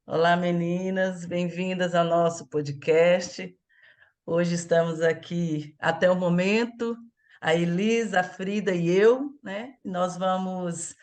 Olá, meninas, bem-vindas ao nosso podcast. Hoje estamos aqui até o momento, a Elisa, a Frida e eu, né? Nós vamos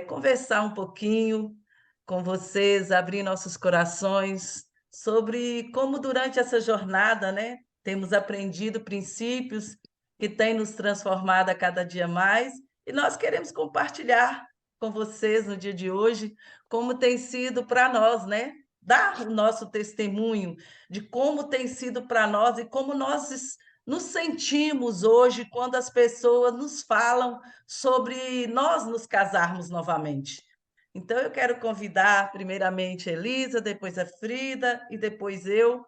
conversar um pouquinho com vocês, abrir nossos corações sobre como durante essa jornada, né, temos aprendido princípios que têm nos transformado a cada dia mais, e nós queremos compartilhar com vocês no dia de hoje como tem sido para nós, né? Dar o nosso testemunho de como tem sido para nós e como nós nos sentimos hoje quando as pessoas nos falam sobre nós nos casarmos novamente. Então, eu quero convidar primeiramente a Elisa, depois a Frida e depois eu,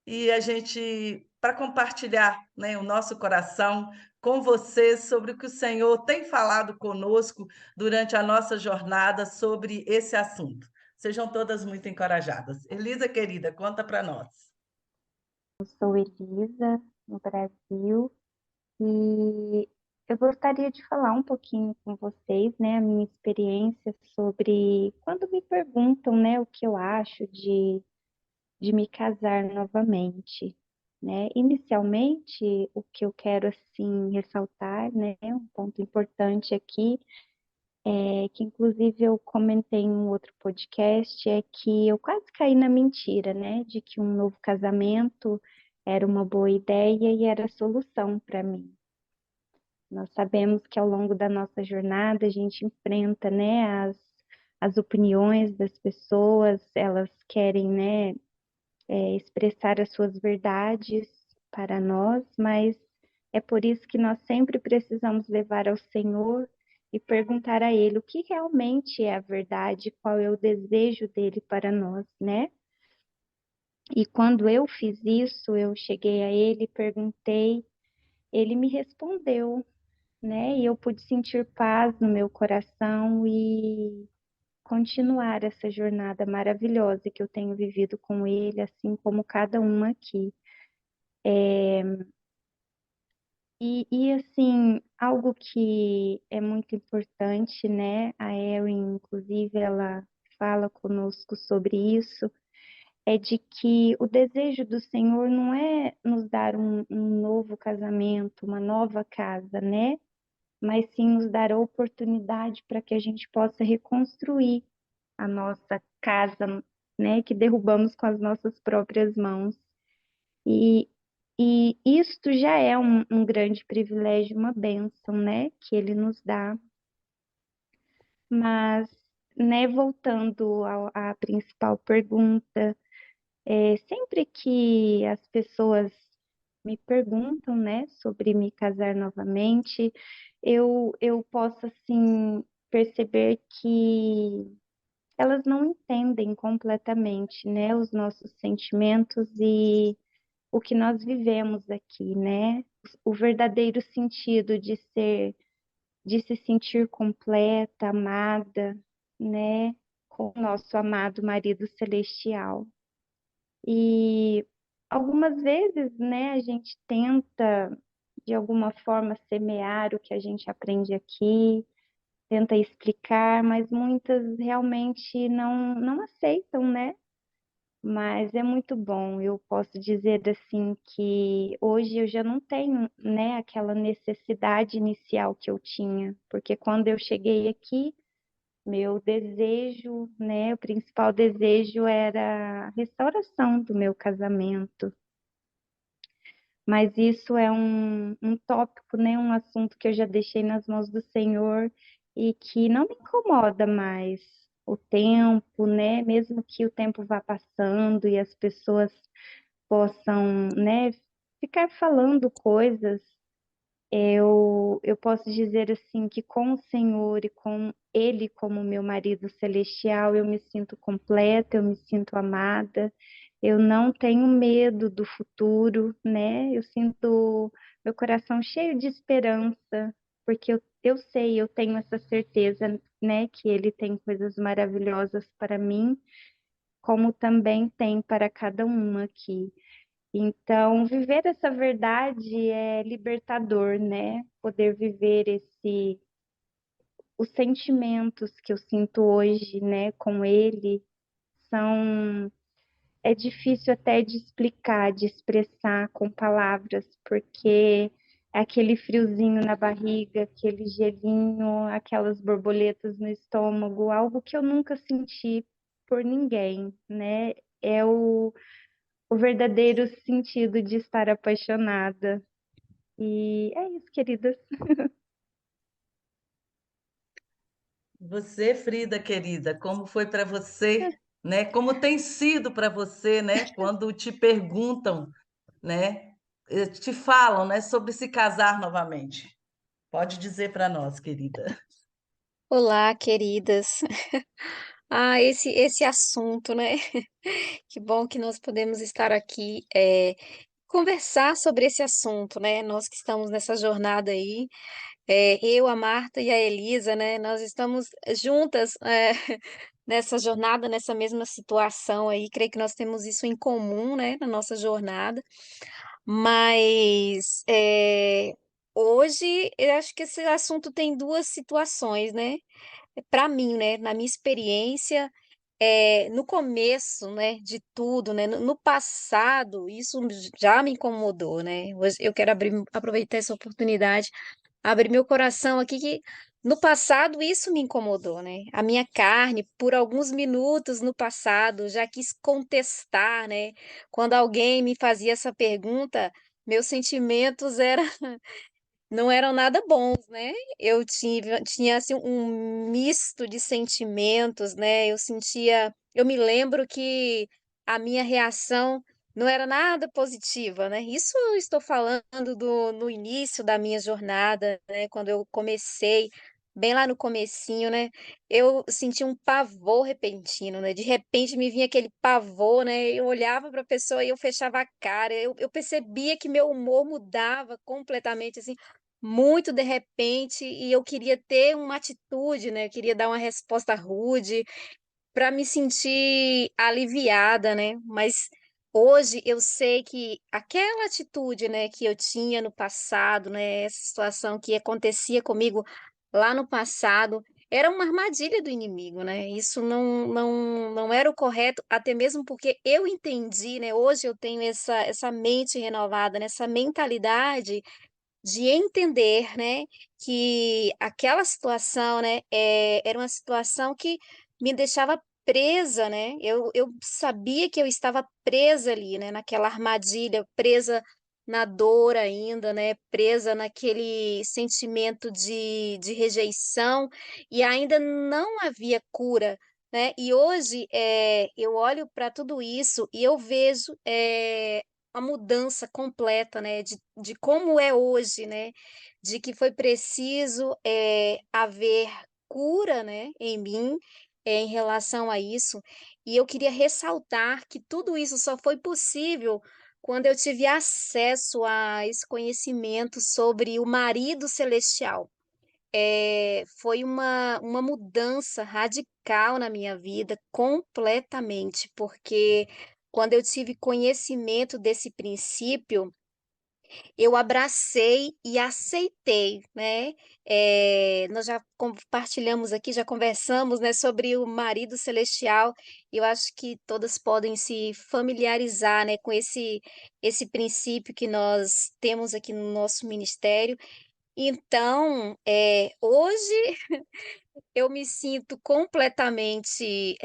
e a gente, para compartilhar, né, o nosso coração com vocês sobre o que o Senhor tem falado conosco durante a nossa jornada sobre esse assunto. Sejam todas muito encorajadas. Elisa, querida, conta para nós. Eu sou Elisa, no Brasil, e eu gostaria de falar um pouquinho com vocês, né, a minha experiência sobre quando me perguntam, né, o que eu acho de me casar novamente, né? Inicialmente, o que eu quero, assim, ressaltar, né, um ponto importante aqui, que inclusive eu comentei em um outro podcast, é que eu quase caí na mentira, né, de que um novo casamento era uma boa ideia e era a solução para mim. Nós sabemos que ao longo da nossa jornada a gente enfrenta, né, as opiniões das pessoas, elas querem, né, expressar as suas verdades para nós, mas é por isso que nós sempre precisamos levar ao Senhor e perguntar a Ele o que realmente é a verdade, qual é o desejo dele para nós, né? E quando eu fiz isso, eu cheguei a Ele e perguntei, Ele me respondeu, né? E eu pude sentir paz no meu coração e continuar essa jornada maravilhosa que eu tenho vivido com Ele, assim como cada uma aqui. Assim, algo que é muito importante, né? A Erin, inclusive, ela fala conosco sobre isso, é de que o desejo do Senhor não é nos dar um novo casamento, uma nova casa, né? Mas sim nos dar a oportunidade para que a gente possa reconstruir a nossa casa, né? Que derrubamos com as nossas próprias mãos. E, e isto já é um grande privilégio, uma bênção, né, que ele nos dá. Mas, né, voltando à principal pergunta, sempre que as pessoas me perguntam, né, sobre me casar novamente, eu posso, assim, perceber que elas não entendem completamente, né, os nossos sentimentos e o que nós vivemos aqui, né? O verdadeiro sentido de se sentir completa, amada, né? Com o nosso amado marido celestial. E algumas vezes, né, a gente tenta, de alguma forma, semear o que a gente aprende aqui, tenta explicar, mas muitas realmente não aceitam, né? Mas é muito bom. Eu posso dizer assim que hoje eu já não tenho, né, aquela necessidade inicial que eu tinha, porque quando eu cheguei aqui, meu desejo, né, o principal desejo era a restauração do meu casamento. Mas isso é um tópico, né, um assunto que eu já deixei nas mãos do Senhor e que não me incomoda mais o tempo, né? Mesmo que o tempo vá passando e as pessoas possam, né, ficar falando coisas, eu posso dizer assim que com o Senhor e com Ele como meu marido celestial, eu me sinto completa, eu me sinto amada, eu não tenho medo do futuro, né? Eu sinto meu coração cheio de esperança, porque eu sei, eu tenho essa certeza, né, que Ele tem coisas maravilhosas para mim, como também tem para cada uma aqui. Então, viver essa verdade é libertador, né? Poder viver os sentimentos que eu sinto hoje, né, com ele, situação é difícil até de explicar, de expressar com palavras, porque é aquele friozinho na barriga, aquele gelinho, aquelas borboletas no estômago, algo que eu nunca senti por ninguém, né? É o verdadeiro sentido de estar apaixonada. E é isso, queridas. Você, Frida, querida, como foi para você, né? Como tem sido para você, né? Quando te perguntam, né? Te falam, né? Sobre se casar novamente. Pode dizer para nós, querida. Olá, queridas. Ah, esse assunto, né? Que bom que nós podemos estar aqui, conversar sobre esse assunto, né? Nós que estamos nessa jornada aí, eu, a Marta e a Elisa, né? Nós estamos juntas, nessa jornada, nessa mesma situação aí. Creio que nós temos isso em comum, né? Na nossa jornada. Mas hoje eu acho que esse assunto tem duas situações, né? Para mim, né, na minha experiência, no começo, né, de tudo, né, no passado, isso já me incomodou, né. Hoje eu quero aproveitar essa oportunidade, abrir meu coração aqui que no passado isso me incomodou, né. A minha carne, por alguns minutos no passado, já quis contestar, né. Quando alguém me fazia essa pergunta, meus sentimentos não eram nada bons, né. Tinha, assim, um misto de sentimentos, né, eu me lembro que a minha reação não era nada positiva, né. Isso eu estou falando no início da minha jornada, né, quando eu comecei, bem lá no comecinho, né, eu senti um pavor repentino, né, de repente me vinha aquele pavor, né, eu olhava para a pessoa e eu fechava a cara, eu percebia que meu humor mudava completamente, assim, muito de repente, e eu queria ter uma atitude, né, eu queria dar uma resposta rude, para me sentir aliviada, né, mas hoje eu sei que aquela atitude, né, que eu tinha no passado, né, essa situação que acontecia comigo lá no passado, era uma armadilha do inimigo, né, isso não era o correto, até mesmo porque eu entendi, né, hoje eu tenho essa mente renovada, né, essa mentalidade de entender, né, que aquela situação, né, era uma situação que me deixava presa, né, eu sabia que eu estava presa ali, né, naquela armadilha, presa na dor ainda, né, presa naquele sentimento de rejeição, e ainda não havia cura, né. E hoje, eu olho para tudo isso e eu vejo, a mudança completa, né, de como é hoje, né, de que foi preciso, haver cura, né, em mim, em relação a isso. E eu queria ressaltar que tudo isso só foi possível quando eu tive acesso a esse conhecimento sobre o marido celestial. Foi uma mudança radical na minha vida, completamente, porque quando eu tive conhecimento desse princípio, eu abracei e aceitei, né. Nós já compartilhamos aqui, já conversamos, né, sobre o marido celestial, e eu acho que todas podem se familiarizar, né, com esse princípio que nós temos aqui no nosso ministério. Então, hoje eu me sinto completamente,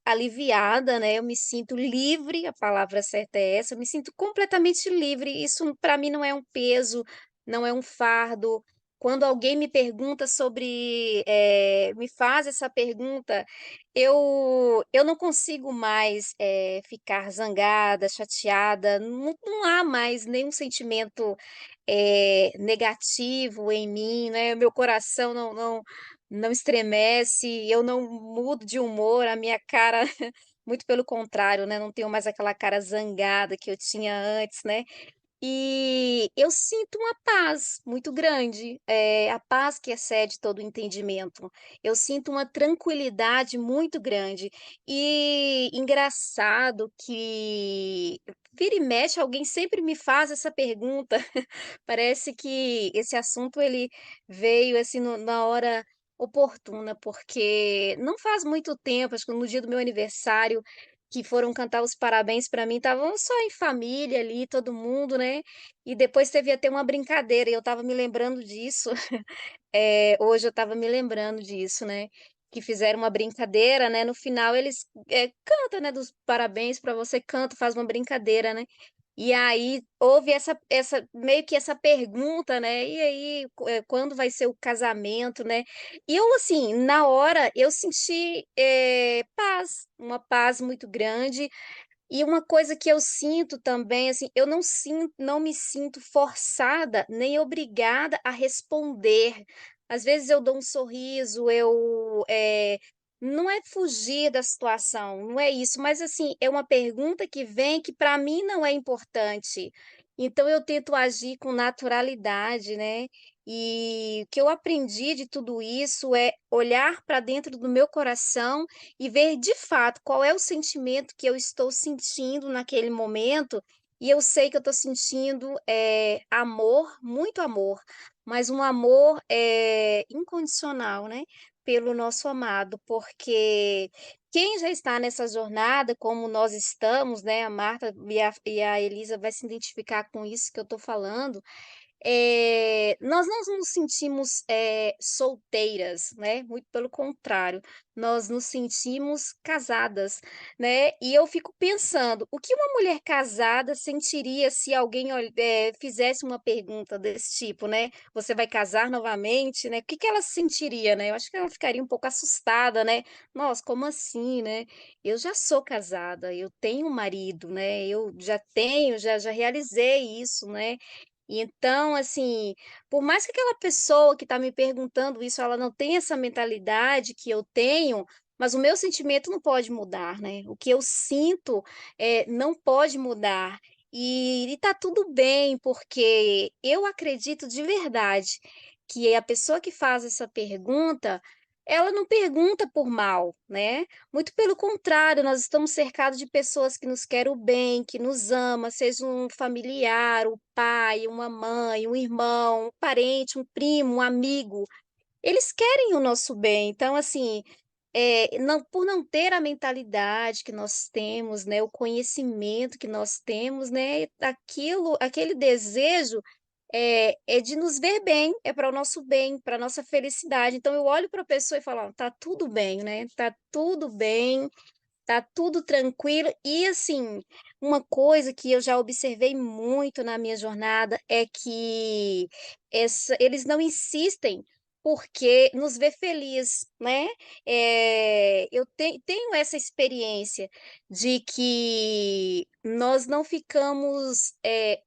aliviada, né, eu me sinto livre, a palavra certa é essa, eu me sinto completamente livre, isso para mim não é um peso, não é um fardo. Quando alguém me pergunta sobre, me faz essa pergunta, eu não consigo mais, ficar zangada, chateada, não há mais nenhum sentimento, negativo em mim, né, meu coração não estremece, eu não mudo de humor, a minha cara muito pelo contrário, né, não tenho mais aquela cara zangada que eu tinha antes, né. E eu sinto uma paz muito grande, a paz que excede todo o entendimento. Eu sinto uma tranquilidade muito grande. E engraçado que vira e mexe alguém sempre me faz essa pergunta. Parece que esse assunto ele veio, assim, na hora oportuna, porque não faz muito tempo, acho que no dia do meu aniversário, que foram cantar os parabéns para mim, estavam só em família ali, todo mundo, né? E depois teve até uma brincadeira, e eu estava me lembrando disso. Hoje eu estava me lembrando disso, né? Que fizeram uma brincadeira, né? No final eles cantam, né? Dos parabéns para você, canta, faz uma brincadeira, né? E aí houve essa meio que essa pergunta, né? E aí, quando vai ser o casamento, né? E eu, assim, na hora eu senti paz, uma paz muito grande. E uma coisa que eu sinto também, assim, eu não me sinto forçada nem obrigada a responder. Às vezes eu dou um sorriso, não é fugir da situação, não é isso, mas assim, é uma pergunta que vem que para mim não é importante. Então eu tento agir com naturalidade, né? E o que eu aprendi de tudo isso é olhar para dentro do meu coração e ver de fato qual é o sentimento que eu estou sentindo naquele momento. E eu sei que eu estou sentindo amor, muito amor, mas um amor incondicional, né? Pelo nosso amado, porque quem já está nessa jornada, como nós estamos, né? A Marta e a Elisa vai se identificar com isso que eu estou falando. Nós não nos sentimos solteiras, né? Muito pelo contrário, nós nos sentimos casadas, né? E eu fico pensando, o que uma mulher casada sentiria se alguém fizesse uma pergunta desse tipo, né? Você vai casar novamente, né? O que que ela sentiria, né? Eu acho que ela ficaria um pouco assustada, né? Nossa, como assim, né? Eu já sou casada, eu tenho um marido, né? Eu já tenho, já realizei isso, né? Então, assim, por mais que aquela pessoa que está me perguntando isso, ela não tenha essa mentalidade que eu tenho, mas o meu sentimento não pode mudar, né? O que eu sinto não pode mudar. E tá tudo bem, porque eu acredito de verdade que a pessoa que faz essa pergunta, ela não pergunta por mal, né? Muito pelo contrário, nós estamos cercados de pessoas que nos querem o bem, que nos ama, seja um familiar, um pai, uma mãe, um irmão, um parente, um primo, um amigo. Eles querem o nosso bem. Então, assim, por não ter a mentalidade que nós temos, né, o conhecimento que nós temos, né, aquele desejo é de nos ver bem, é para o nosso bem, para a nossa felicidade. Então, eu olho para a pessoa e falo, ó, tá tudo bem, né? Tá tudo bem, tá tudo tranquilo. E assim, uma coisa que eu já observei muito na minha jornada é que eles não insistem porque nos vê feliz, né? Eu tenho essa experiência de que nós não ficamos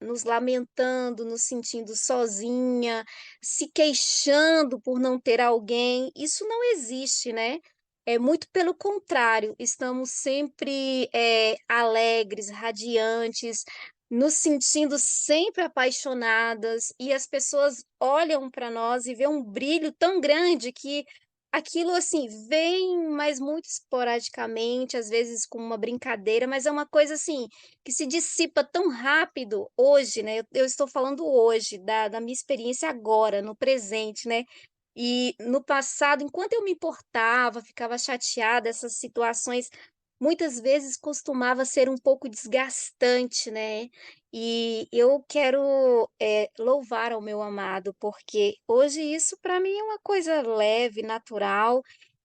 nos lamentando, nos sentindo sozinha, se queixando por não ter alguém. Isso não existe, né? É muito pelo contrário, estamos sempre alegres, radiantes, nos sentindo sempre apaixonadas, e as pessoas olham para nós e vê um brilho tão grande que aquilo assim vem, mas muito esporadicamente, às vezes com uma brincadeira, mas é uma coisa assim que se dissipa tão rápido hoje, né? Eu estou falando hoje, da minha experiência agora, no presente, né? E no passado, enquanto eu me importava, ficava chateada, essas situações muitas vezes costumava ser um pouco desgastante, né? E eu quero louvar ao meu amado, porque hoje isso para mim é uma coisa leve, natural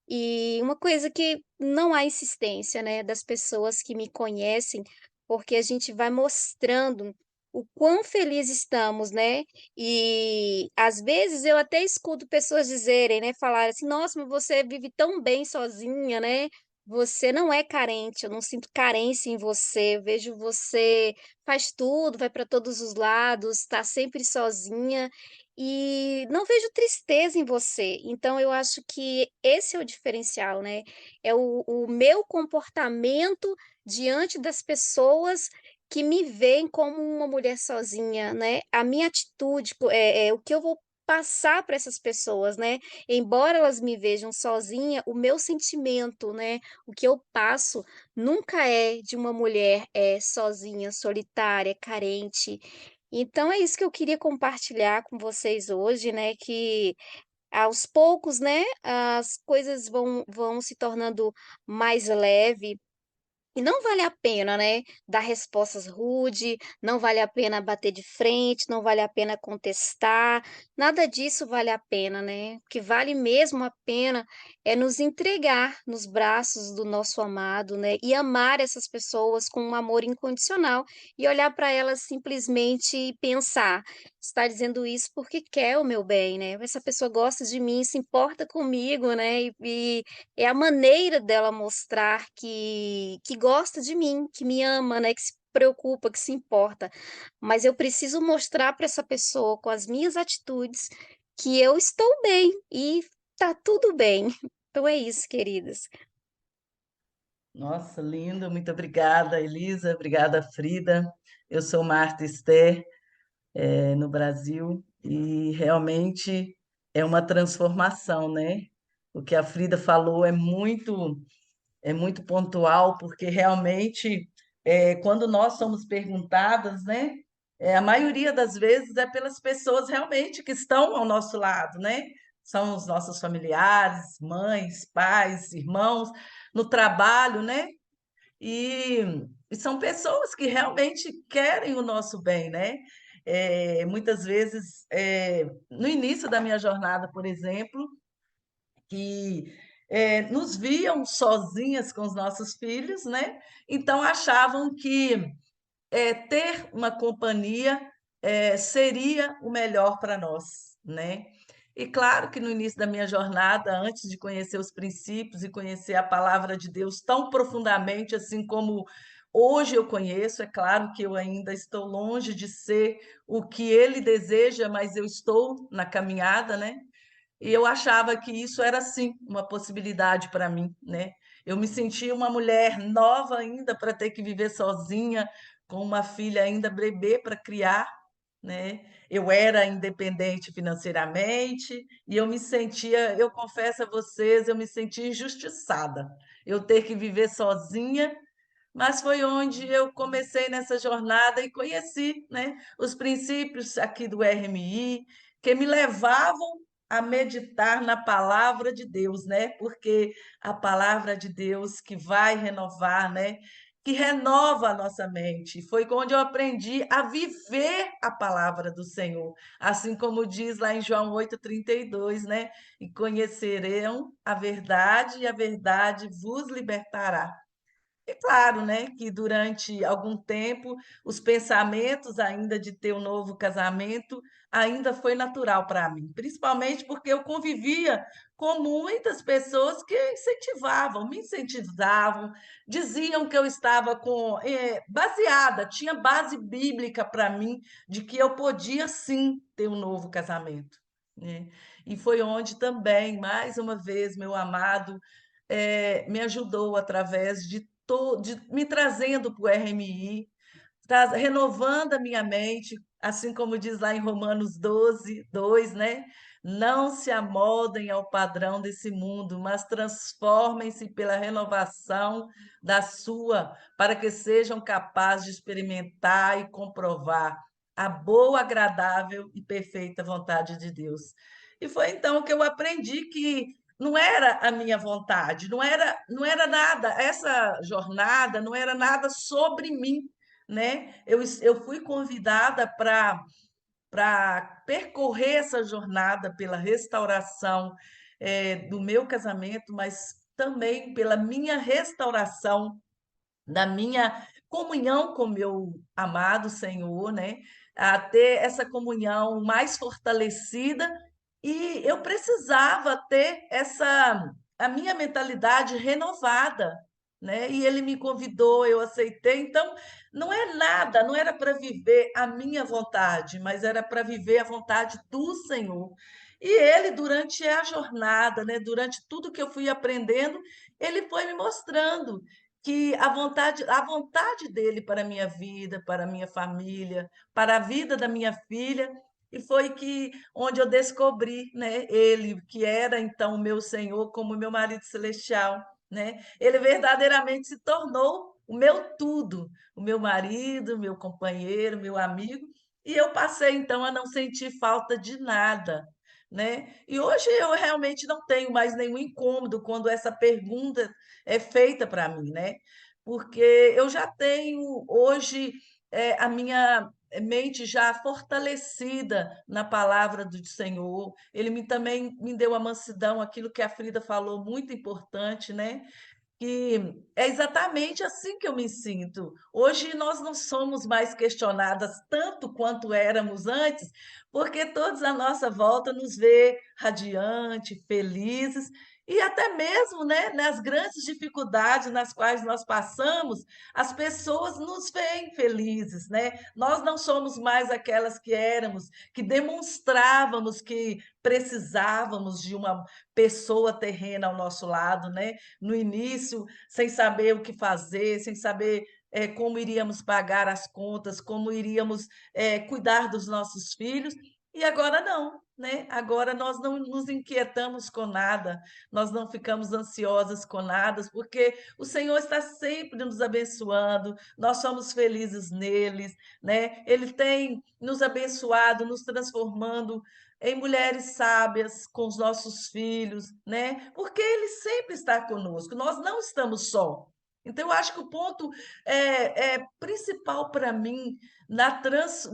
e uma coisa que não há insistência, né, das pessoas que me conhecem, porque a gente vai mostrando o quão feliz estamos, né? E às vezes eu até escuto pessoas dizerem, né, falar assim: "Nossa, mas você vive tão bem sozinha, né? Você não é carente, eu não sinto carência em você. Eu vejo você faz tudo, vai para todos os lados, está sempre sozinha e não vejo tristeza em você". Então eu acho que esse é o diferencial, né? É o meu comportamento diante das pessoas que me veem como uma mulher sozinha, né? A minha atitude, o que eu vou passar para essas pessoas, né? Embora elas me vejam sozinha, o meu sentimento, né? O que eu passo nunca é de uma mulher sozinha, solitária, carente. Então é isso que eu queria compartilhar com vocês hoje, né? Que aos poucos, né, as coisas vão se tornando mais leve. E não vale a pena, né, dar respostas rude, não vale a pena bater de frente, não vale a pena contestar, nada disso vale a pena, né. O que vale mesmo a pena é nos entregar nos braços do nosso amado, né, e amar essas pessoas com um amor incondicional e olhar para elas simplesmente e pensar: "Está dizendo isso porque quer o meu bem, né, essa pessoa gosta de mim, se importa comigo, né, e é a maneira dela mostrar que gosta de mim, que me ama, né, que se preocupa, que se importa. Mas eu preciso mostrar para essa pessoa, com as minhas atitudes, que eu estou bem e tá tudo bem. Então é isso, queridas. Nossa, lindo, muito obrigada, Elisa, obrigada, Frida. Eu sou Marta Esther, no Brasil, e realmente é uma transformação, né? O que a Frida falou é muito pontual, porque realmente, quando nós somos perguntadas, né, a maioria das vezes é pelas pessoas realmente que estão ao nosso lado, né? São os nossos familiares, mães, pais, irmãos, no trabalho, né? E, e são pessoas que realmente querem o nosso bem, né? Muitas vezes, no início da minha jornada, por exemplo, que nos viam sozinhas com os nossos filhos, né? Então achavam que ter uma companhia seria o melhor para nós, né? E claro que no início da minha jornada, antes de conhecer os princípios e conhecer a palavra de Deus tão profundamente, assim como hoje eu conheço, é claro que eu ainda estou longe de ser o que Ele deseja, mas eu estou na caminhada, né? E eu achava que isso era sim uma possibilidade para mim, né? Eu me sentia uma mulher nova ainda para ter que viver sozinha, com uma filha ainda bebê para criar, né? Eu era independente financeiramente e eu me sentia, eu confesso a vocês, eu me sentia injustiçada. Eu ter que viver sozinha, mas foi onde eu comecei nessa jornada e conheci, né, os princípios aqui do RMI, que me levavam a meditar na palavra de Deus, né? Porque a palavra de Deus que vai renovar, né? Que renova a nossa mente. Foi onde eu aprendi a viver a palavra do Senhor, assim como diz lá em João 8:32, né? E conhecerão a verdade e a verdade vos libertará. É claro, né, que durante algum tempo os pensamentos ainda de ter um novo casamento ainda foi natural para mim, principalmente porque eu convivia com muitas pessoas que me incentivavam, diziam que eu estava baseada, tinha base bíblica para mim de que eu podia sim ter um novo casamento, né? E foi onde também, mais uma vez, meu amado me ajudou através de me trazendo para o RMI, renovando a minha mente, assim como diz lá em Romanos 12:2, né? Não se amoldem ao padrão desse mundo, mas transformem-se pela renovação da sua, para que sejam capazes de experimentar e comprovar a boa, agradável e perfeita vontade de Deus. E foi então que eu aprendi que não era a minha vontade, não era nada, essa jornada não era nada sobre mim, né? Eu fui convidada para percorrer essa jornada pela restauração do meu casamento, mas também pela minha restauração da minha comunhão com meu amado Senhor, né? A ter essa comunhão mais fortalecida e eu precisava ter a minha mentalidade renovada, né? E ele me convidou, eu aceitei. Então, não é nada, não era para viver a minha vontade, mas era para viver a vontade do Senhor. E ele, durante a jornada, né, durante tudo que eu fui aprendendo, ele foi me mostrando que a vontade dele para a minha vida, para a minha família, para a vida da minha filha, e foi que onde eu descobri, né, ele que era então o meu Senhor como meu marido celestial, né? Ele verdadeiramente se tornou o meu tudo, o meu marido, meu companheiro, meu amigo, e eu passei então a não sentir falta de nada, né? E hoje eu realmente não tenho mais nenhum incômodo quando essa pergunta é feita para mim, né? Porque eu já tenho hoje a minha mente já fortalecida na palavra do Senhor. Ele também me deu a mansidão, aquilo que a Frida falou, muito importante, né? Que é exatamente assim que eu me sinto. Hoje nós não somos mais questionadas tanto quanto éramos antes, porque todos à nossa volta nos vê radiante, felizes, e até mesmo, né, nas grandes dificuldades nas quais nós passamos, as pessoas nos veem felizes, né? Nós não somos mais aquelas que éramos, que demonstrávamos que precisávamos de uma pessoa terrena ao nosso lado, né? No início, sem saber o que fazer, sem saber como iríamos pagar as contas, como iríamos cuidar dos nossos filhos, e agora não, né? Agora nós não nos inquietamos com nada, nós não ficamos ansiosas com nada, porque o Senhor está sempre nos abençoando, nós somos felizes neles, né? Ele tem nos abençoado, nos transformando em mulheres sábias com os nossos filhos, né? Porque Ele sempre está conosco, nós não estamos só. Então, eu acho que o ponto principal para mim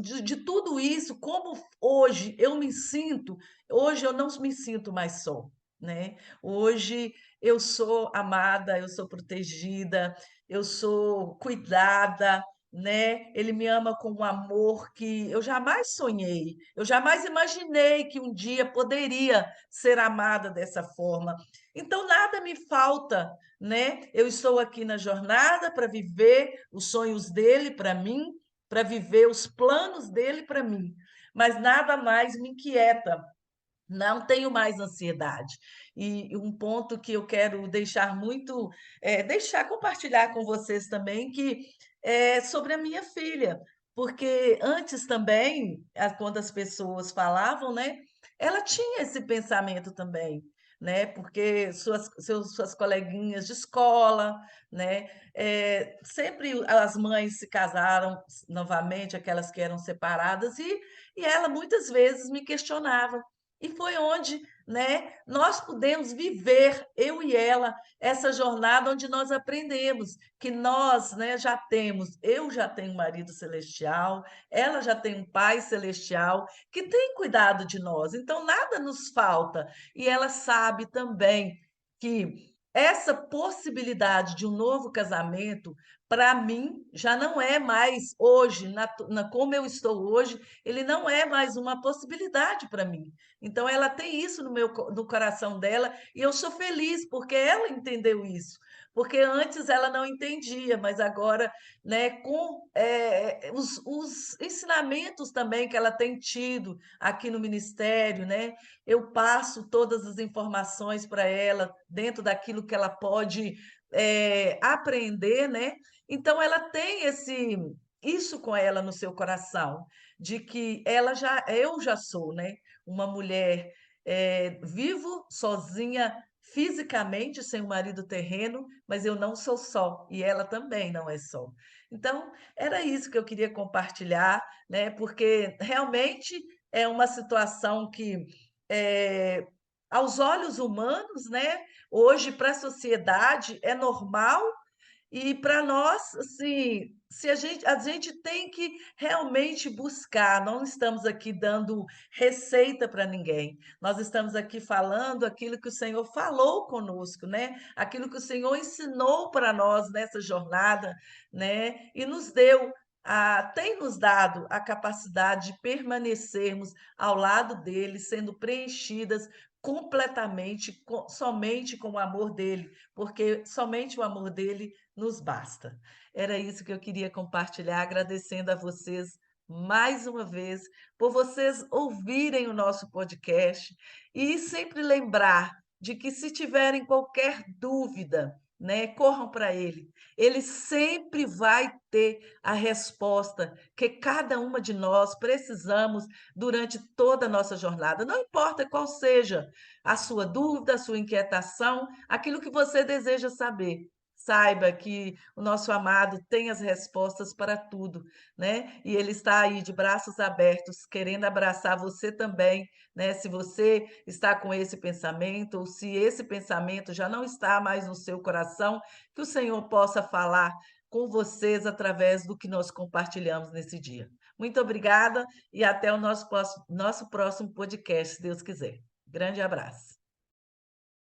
de tudo isso, como hoje eu me sinto, hoje eu não me sinto mais só, né? Hoje eu sou amada, eu sou protegida, eu sou cuidada, né? Ele me ama com um amor que eu jamais sonhei, eu jamais imaginei que um dia poderia ser amada dessa forma. Então nada me falta, né? Eu estou aqui na jornada para viver os sonhos dele para mim, para viver os planos dele para mim. Mas nada mais me inquieta, não tenho mais ansiedade. E um ponto que eu quero deixar muito, compartilhar com vocês também, que é sobre a minha filha, porque antes também, quando as pessoas falavam, né, ela tinha esse pensamento também, né, porque suas coleguinhas de escola, né, sempre as mães se casaram novamente, aquelas que eram separadas, e ela muitas vezes me questionava. E foi onde, né, nós pudemos viver, eu e ela, essa jornada onde nós aprendemos que nós, né, eu já tenho um marido celestial, ela já tem um pai celestial que tem cuidado de nós, então nada nos falta. E ela sabe também que essa possibilidade de um novo casamento, para mim, já não é mais hoje, como eu estou hoje, ele não é mais uma possibilidade para mim. Então, ela tem isso no coração dela e eu sou feliz porque ela entendeu isso. Porque antes ela não entendia, mas agora, né, com os ensinamentos também que ela tem tido aqui no ministério, né, eu passo todas as informações para ela dentro daquilo que ela pode aprender, né? Então ela tem isso com ela no seu coração, de que eu já sou, né? Uma mulher vivo sozinha fisicamente, sem um marido terreno, mas eu não sou só, e ela também não é só. Então, era isso que eu queria compartilhar, né? Porque realmente é uma situação que, é, aos olhos humanos, né? Hoje, para a sociedade, é normal e para nós, assim, se a gente tem que realmente buscar, não estamos aqui dando receita para ninguém. Nós estamos aqui falando aquilo que o Senhor falou conosco, né? Aquilo que o Senhor ensinou para nós nessa jornada, né? E tem nos dado a capacidade de permanecermos ao lado dele, sendo preenchidas completamente, somente com o amor dele, porque somente o amor dele nos basta. Era isso que eu queria compartilhar, agradecendo a vocês mais uma vez por vocês ouvirem o nosso podcast e sempre lembrar de que se tiverem qualquer dúvida, né, corram para ele. Ele sempre vai ter a resposta que cada uma de nós precisamos durante toda a nossa jornada. Não importa qual seja a sua dúvida, a sua inquietação, aquilo que você deseja saber. saiba que o nosso amado tem as respostas para tudo, né? E ele está aí de braços abertos, querendo abraçar você também, né? Se você está com esse pensamento, ou se esse pensamento já não está mais no seu coração, que o Senhor possa falar com vocês através do que nós compartilhamos nesse dia. Muito obrigada e até o nosso próximo podcast, se Deus quiser. Grande abraço.